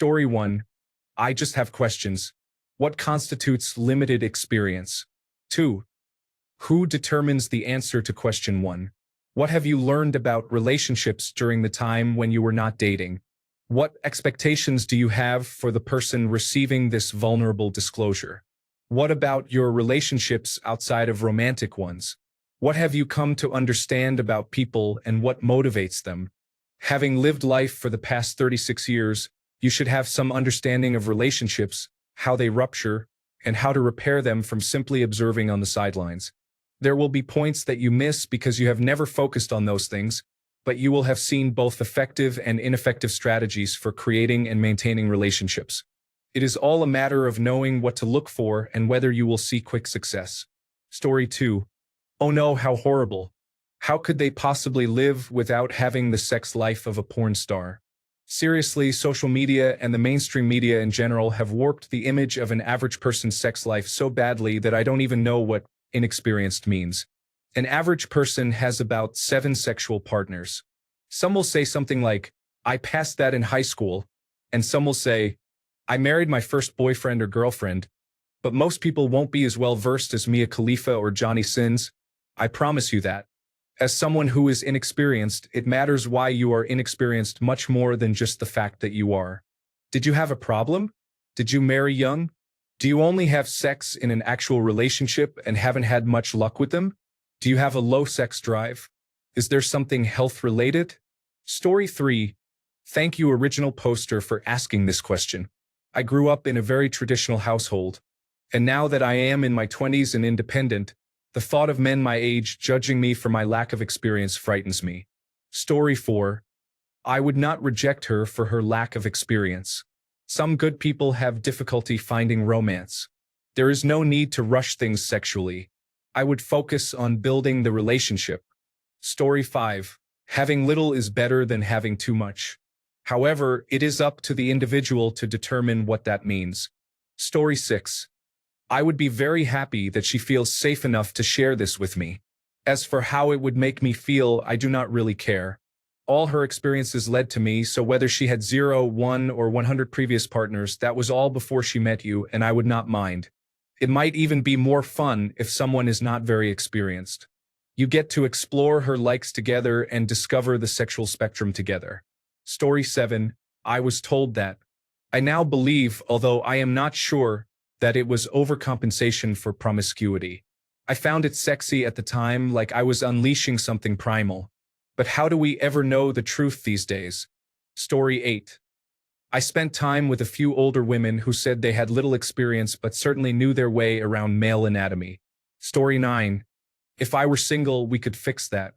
Story 1. I just have questions. What constitutes limited experience? 2. Who determines the answer to question 1? What have you learned about relationships during the time when you were not dating? What expectations do you have for the person receiving this vulnerable disclosure? What about your relationships outside of romantic ones? What have you come to understand about people and what motivates them? Having lived life for the past 36 years, you should have some understanding of relationships, how they rupture, and how to repair them from simply observing on the sidelines. There will be points that you miss because you have never focused on those things, but you will have seen both effective and ineffective strategies for creating and maintaining relationships. It is all a matter of knowing what to look for and whether you will see quick success. Story 2. Oh no, how horrible. How could they possibly live without having the sex life of a porn star? Seriously, social media and the mainstream media in general have warped the image of an average person's sex life so badly that I don't even know what inexperienced means. An average person has about 7 sexual partners. Some will say something like, I passed that in high school, and some will say, I married my first boyfriend or girlfriend, but most people won't be as well versed as Mia Khalifa or Johnny Sins. I promise you that. As someone who is inexperienced, it matters why you are inexperienced much more than just the fact that you are. Did you have a problem? Did you marry young? Do you only have sex in an actual relationship and haven't had much luck with them? Do you have a low sex drive? Is there something health-related? Story 3. Thank you, original poster, for asking this question. I grew up in a very traditional household, and now that I am in my 20s and independent, the thought of men my age judging me for my lack of experience frightens me. Story 4. I would not reject her for her lack of experience. Some good people have difficulty finding romance. There is no need to rush things sexually. I would focus on building the relationship. Story 5. Having little is better than having too much. However, it is up to the individual to determine what that means. Story 6. I would be very happy that she feels safe enough to share this with me. As for how it would make me feel, I do not really care. All her experiences led to me, so whether she had 0, 1, or 100 previous partners, that was all before she met you, and I would not mind. It might even be more fun if someone is not very experienced. You get to explore her likes together and discover the sexual spectrum together. Story 7. I was told that. I now believe, although I am not sure, that it was overcompensation for promiscuity. I found it sexy at the time, like I was unleashing something primal. But how do we ever know the truth these days? Story 8. I spent time with a few older women who said they had little experience but certainly knew their way around male anatomy. Story 9. If I were single, we could fix that.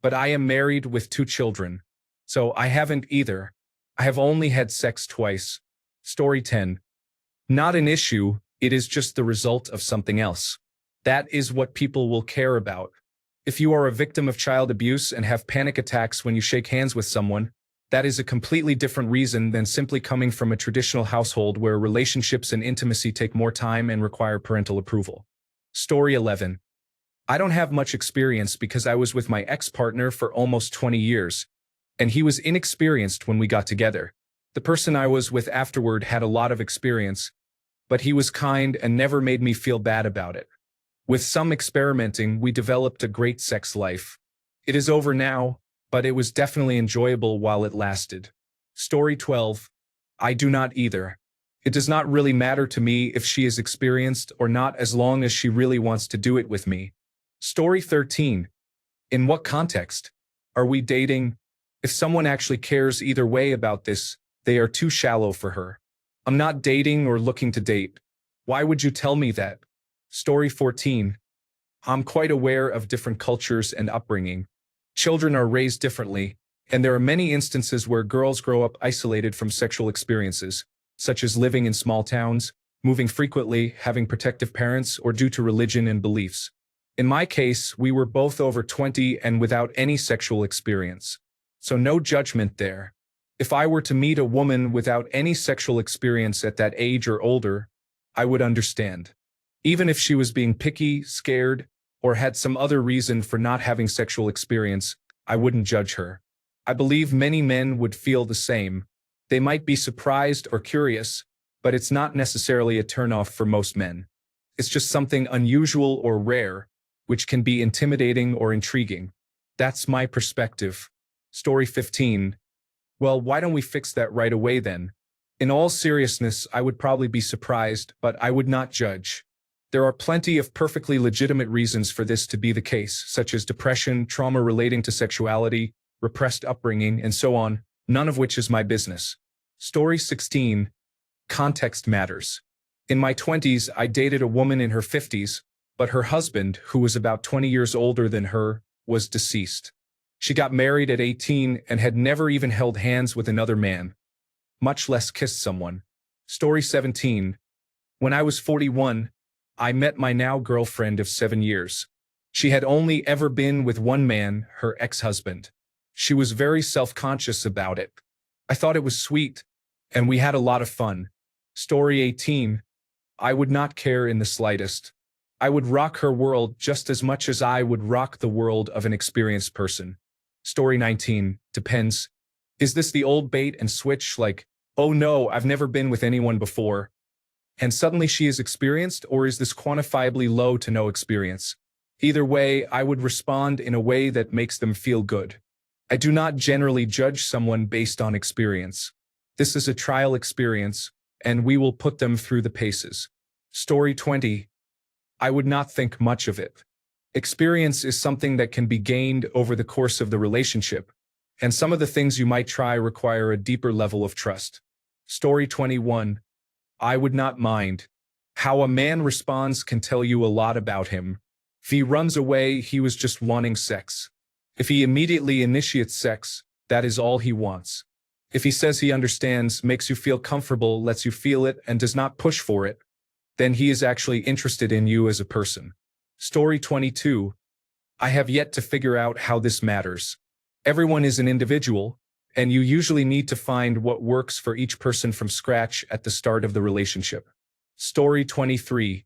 But I am married with 2 children. So I haven't either. I have only had sex twice. Story 10. Not an issue, it is just the result of something else. That is what people will care about. If you are a victim of child abuse and have panic attacks when you shake hands with someone, that is a completely different reason than simply coming from a traditional household where relationships and intimacy take more time and require parental approval. Story 11. I don't have much experience because I was with my ex-partner for almost 20 years, and he was inexperienced when we got together. The person I was with afterward had a lot of experience, but he was kind and never made me feel bad about it. With some experimenting, we developed a great sex life. It is over now, but it was definitely enjoyable while it lasted. Story 12. I do not either. It does not really matter to me if she is experienced or not as long as she really wants to do it with me. Story 13. In what context? Are we dating? If someone actually cares either way about this, they are too shallow for her. I'm not dating or looking to date. Why would you tell me that? Story 14. I'm quite aware of different cultures and upbringing. Children are raised differently, and there are many instances where girls grow up isolated from sexual experiences, such as living in small towns, moving frequently, having protective parents, or due to religion and beliefs. In my case, we were both over 20 and without any sexual experience. So no judgment there. If I were to meet a woman without any sexual experience at that age or older, I would understand. Even if she was being picky, scared, or had some other reason for not having sexual experience, I wouldn't judge her. I believe many men would feel the same. They might be surprised or curious, but it's not necessarily a turnoff for most men. It's just something unusual or rare, which can be intimidating or intriguing. That's my perspective. Story 15. Well, why don't we fix that right away then? In all seriousness, I would probably be surprised, but I would not judge. There are plenty of perfectly legitimate reasons for this to be the case, such as depression, trauma relating to sexuality, repressed upbringing, and so on, none of which is my business. Story 16. Context matters. In my 20s, I dated a woman in her 50s, but her husband, who was about 20 years older than her, was deceased. She got married at 18 and had never even held hands with another man, much less kissed someone. Story 17. When I was 41, I met my now girlfriend of 7 years. She had only ever been with one man, her ex-husband. She was very self-conscious about it. I thought it was sweet, and we had a lot of fun. Story 18. I would not care in the slightest. I would rock her world just as much as I would rock the world of an experienced person. Story 19. Depends. Is this the old bait and switch like, oh no, I've never been with anyone before, and suddenly she is experienced, or is this quantifiably low to no experience? Either way, I would respond in a way that makes them feel good. I do not generally judge someone based on experience. This is a trial experience, and we will put them through the paces. Story 20. I would not think much of it. Experience is something that can be gained over the course of the relationship, and some of the things you might try require a deeper level of trust. Story 21. I would not mind. How a man responds can tell you a lot about him. If he runs away, he was just wanting sex. If he immediately initiates sex, that is all he wants. If he says he understands, makes you feel comfortable, lets you feel it, and does not push for it, then he is actually interested in you as a person. Story 22. I have yet to figure out how this matters. Everyone is an individual, and you usually need to find what works for each person from scratch at the start of the relationship. Story 23.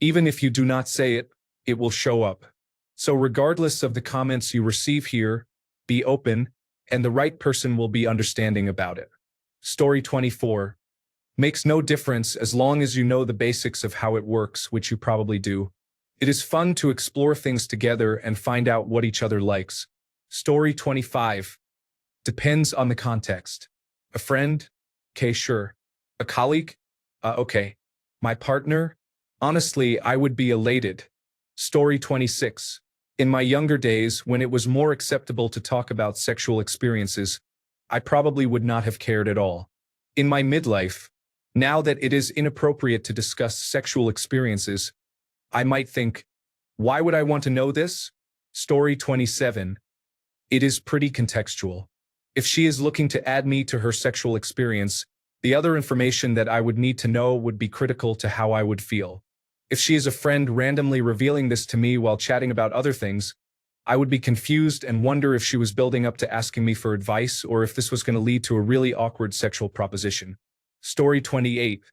Even if you do not say it, it will show up. So regardless of the comments you receive here, be open, and the right person will be understanding about it. Story 24. Makes no difference as long as you know the basics of how it works, which you probably do. It is fun to explore things together and find out what each other likes. Story 25. Depends on the context. A friend? Okay, sure. A colleague? Okay. My partner? Honestly, I would be elated. Story 26. In my younger days, when it was more acceptable to talk about sexual experiences, I probably would not have cared at all. In my midlife, now that it is inappropriate to discuss sexual experiences, I might think, why would I want to know this? Story 27. It is pretty contextual. If she is looking to add me to her sexual experience, the other information that I would need to know would be critical to how I would feel. If she is a friend randomly revealing this to me while chatting about other things, I would be confused and wonder if she was building up to asking me for advice or if this was going to lead to a really awkward sexual proposition. Story 28.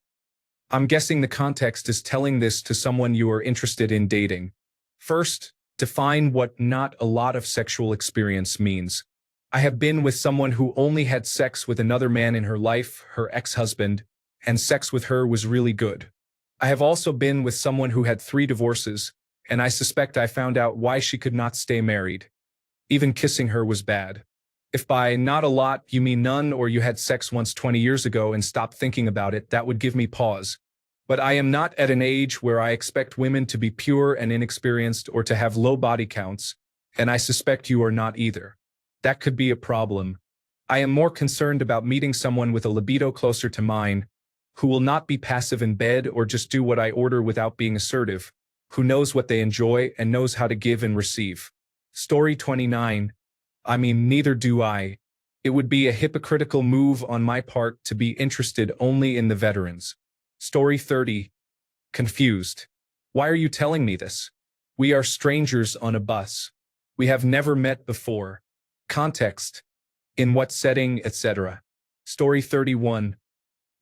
I'm guessing the context is telling this to someone you are interested in dating. First, define what not a lot of sexual experience means. I have been with someone who only had sex with another man in her life, her ex-husband, and sex with her was really good. I have also been with someone who had 3 divorces, and I suspect I found out why she could not stay married. Even kissing her was bad. If by not a lot you mean none or you had sex once 20 years ago and stopped thinking about it, that would give me pause. But I am not at an age where I expect women to be pure and inexperienced or to have low body counts, and I suspect you are not either. That could be a problem. I am more concerned about meeting someone with a libido closer to mine, who will not be passive in bed or just do what I order without being assertive, who knows what they enjoy and knows how to give and receive. Story 29. I mean, neither do I. It would be a hypocritical move on my part to be interested only in the veterans. Story 30. Confused. Why are you telling me this? We are strangers on a bus. We have never met before. Context. In what setting, etc. Story 31.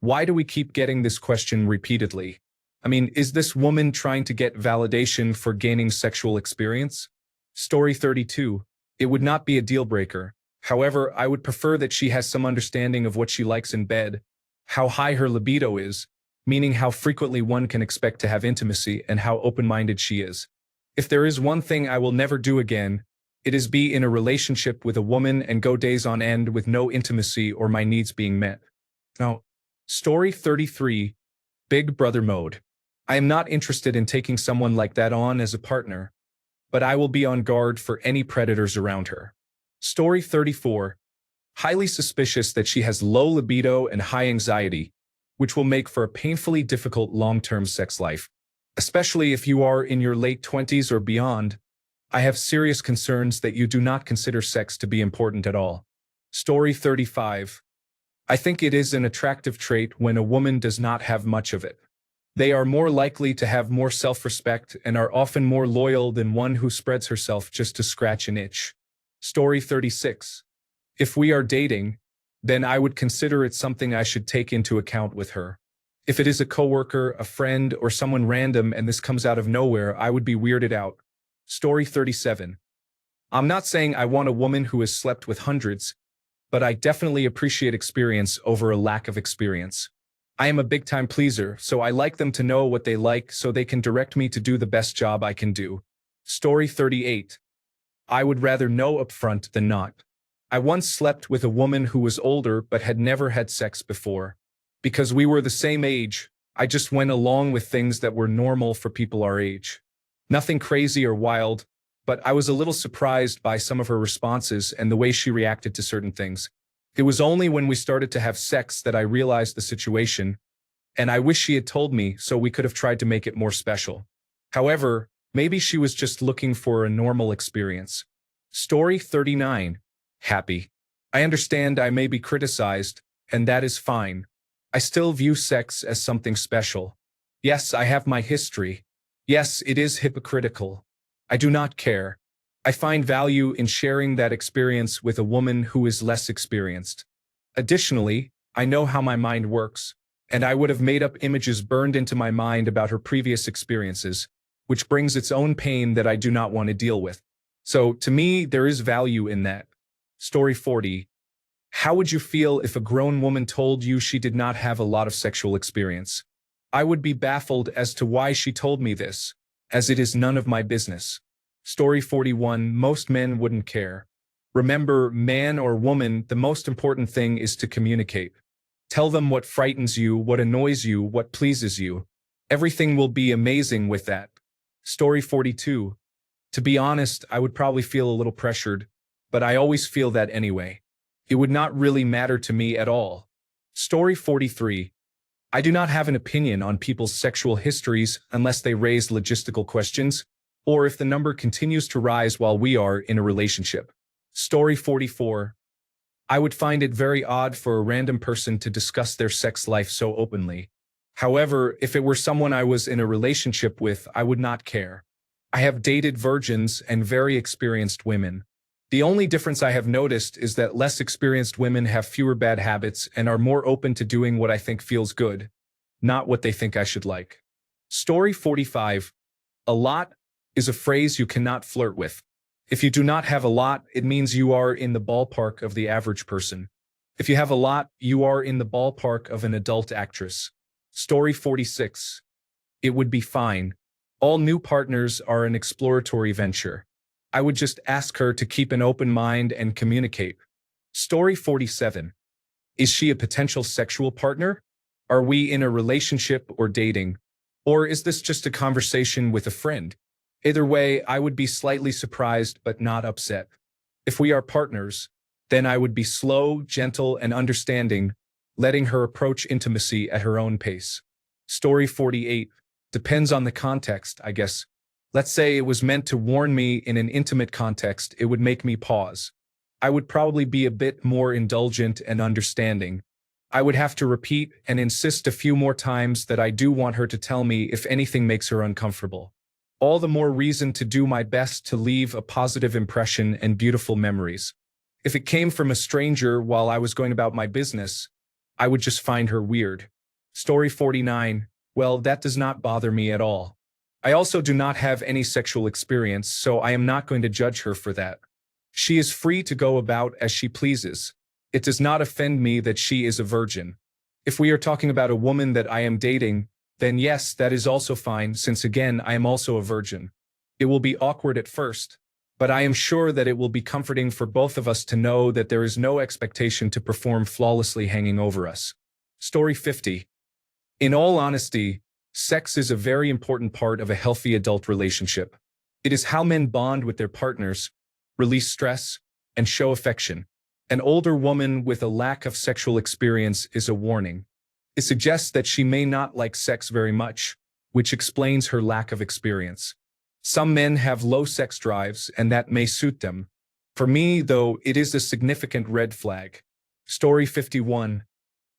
Why do we keep getting this question repeatedly? I mean, is this woman trying to get validation for gaining sexual experience? Story 32. It would not be a deal breaker. However, I would prefer that she has some understanding of what she likes in bed, how high her libido is, meaning how frequently one can expect to have intimacy, and how open-minded she is. If there is one thing I will never do again, it is be in a relationship with a woman and go days on end with no intimacy or my needs being met. Now, story 33, Big Brother mode. I am not interested in taking someone like that on as a partner, but I will be on guard for any predators around her. Story 34, highly suspicious that she has low libido and high anxiety, which will make for a painfully difficult long-term sex life. Especially if you are in your late 20s or beyond, I have serious concerns that you do not consider sex to be important at all. Story 35. I think it is an attractive trait when a woman does not have much of it. They are more likely to have more self-respect and are often more loyal than one who spreads herself just to scratch an itch. Story 36. If we are dating, then I would consider it something I should take into account with her. If it is a coworker, a friend, or someone random and this comes out of nowhere, I would be weirded out. Story 37. I'm not saying I want a woman who has slept with hundreds, but I definitely appreciate experience over a lack of experience. I am a big-time pleaser, so I like them to know what they like so they can direct me to do the best job I can do. Story 38. I would rather know upfront than not. I once slept with a woman who was older but had never had sex before. Because we were the same age, I just went along with things that were normal for people our age. Nothing crazy or wild, but I was a little surprised by some of her responses and the way she reacted to certain things. It was only when we started to have sex that I realized the situation, and I wish she had told me so we could have tried to make it more special. However, maybe she was just looking for a normal experience. Story 39. Happy. I understand I may be criticized, and that is fine. I still view sex as something special. Yes, I have my history. Yes, it is hypocritical. I do not care. I find value in sharing that experience with a woman who is less experienced. Additionally, I know how my mind works, and I would have made up images burned into my mind about her previous experiences, which brings its own pain that I do not want to deal with. So, to me, there is value in that. Story 40. How would you feel if a grown woman told you she did not have a lot of sexual experience? I would be baffled as to why she told me this, as it is none of my business. Story 41. Most men wouldn't care. Remember, man or woman, the most important thing is to communicate. Tell them what frightens you, what annoys you, what pleases you. Everything will be amazing with that. Story 42. To be honest, I would probably feel a little pressured, but I always feel that anyway. It would not really matter to me at all. Story 43. I do not have an opinion on people's sexual histories unless they raise logistical questions, or if the number continues to rise while we are in a relationship. Story 44. I would find it very odd for a random person to discuss their sex life so openly. However, if it were someone I was in a relationship with, I would not care. I have dated virgins and very experienced women. The only difference I have noticed is that less experienced women have fewer bad habits and are more open to doing what I think feels good, not what they think I should like. Story 45. A lot is a phrase you cannot flirt with. If you do not have a lot, it means you are in the ballpark of the average person. If you have a lot, you are in the ballpark of an adult actress. Story 46. It would be fine. All new partners are an exploratory venture. I would just ask her to keep an open mind and communicate. Story 47. Is she a potential sexual partner? Are we in a relationship or dating? Or is this just a conversation with a friend? Either way, I would be slightly surprised but not upset. If we are partners, then I would be slow, gentle, and understanding, letting her approach intimacy at her own pace. Story 48. Depends on the context, I guess. Let's say it was meant to warn me in an intimate context, it would make me pause. I would probably be a bit more indulgent and understanding. I would have to repeat and insist a few more times that I do want her to tell me if anything makes her uncomfortable. All the more reason to do my best to leave a positive impression and beautiful memories. If it came from a stranger while I was going about my business, I would just find her weird. Story 49. Well, that does not bother me at all. I also do not have any sexual experience, so I am not going to judge her for that. She is free to go about as she pleases. It does not offend me that she is a virgin. If we are talking about a woman that I am dating, then yes, that is also fine, since again, I am also a virgin. It will be awkward at first, but I am sure that it will be comforting for both of us to know that there is no expectation to perform flawlessly hanging over us. Story 50. In all honesty, sex is a very important part of a healthy adult relationship. It is how men bond with their partners, release stress, and show affection. An older woman with a lack of sexual experience is a warning. It suggests that she may not like sex very much, which explains her lack of experience. Some men have low sex drives, and that may suit them. For me, though, it is a significant red flag. Story 51.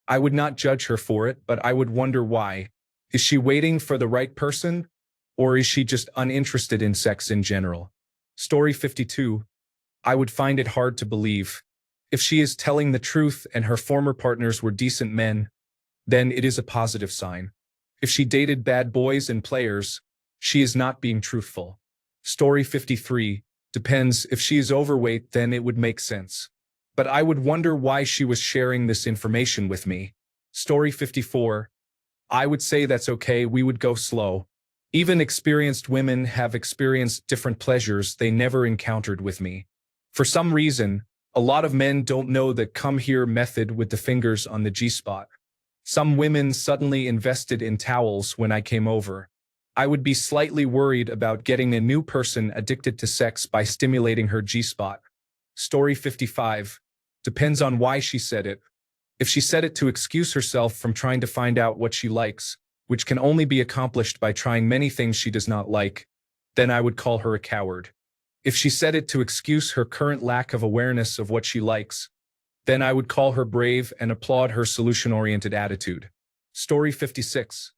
I would not judge her for it, but I would wonder why. Is she waiting for the right person, or is she just uninterested in sex in general? Story 52. I would find it hard to believe. If she is telling the truth and her former partners were decent men, then it is a positive sign. If she dated bad boys and players, she is not being truthful. Story 53. Depends. If she is overweight, then it would make sense. But I would wonder why she was sharing this information with me. Story 54. I would say that's okay, we would go slow. Even experienced women have experienced different pleasures they never encountered with me. For some reason, a lot of men don't know the come here method with the fingers on the G-spot. Some women suddenly invested in towels when I came over. I would be slightly worried about getting a new person addicted to sex by stimulating her G-spot. Story 55. Depends on why she said it. If she said it to excuse herself from trying to find out what she likes, which can only be accomplished by trying many things she does not like, then I would call her a coward. If she said it to excuse her current lack of awareness of what she likes, then I would call her brave and applaud her solution-oriented attitude. Story 56.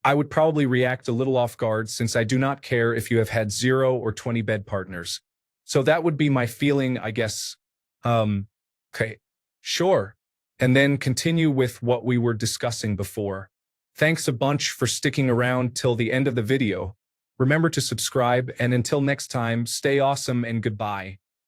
I would probably react a little off guard since I do not care if you have had 0 or 20 bed partners. So that would be my feeling, I guess. Okay, sure. And then continue with what we were discussing before. Thanks a bunch for sticking around till the end of the video. Remember to subscribe, and until next time, stay awesome and goodbye.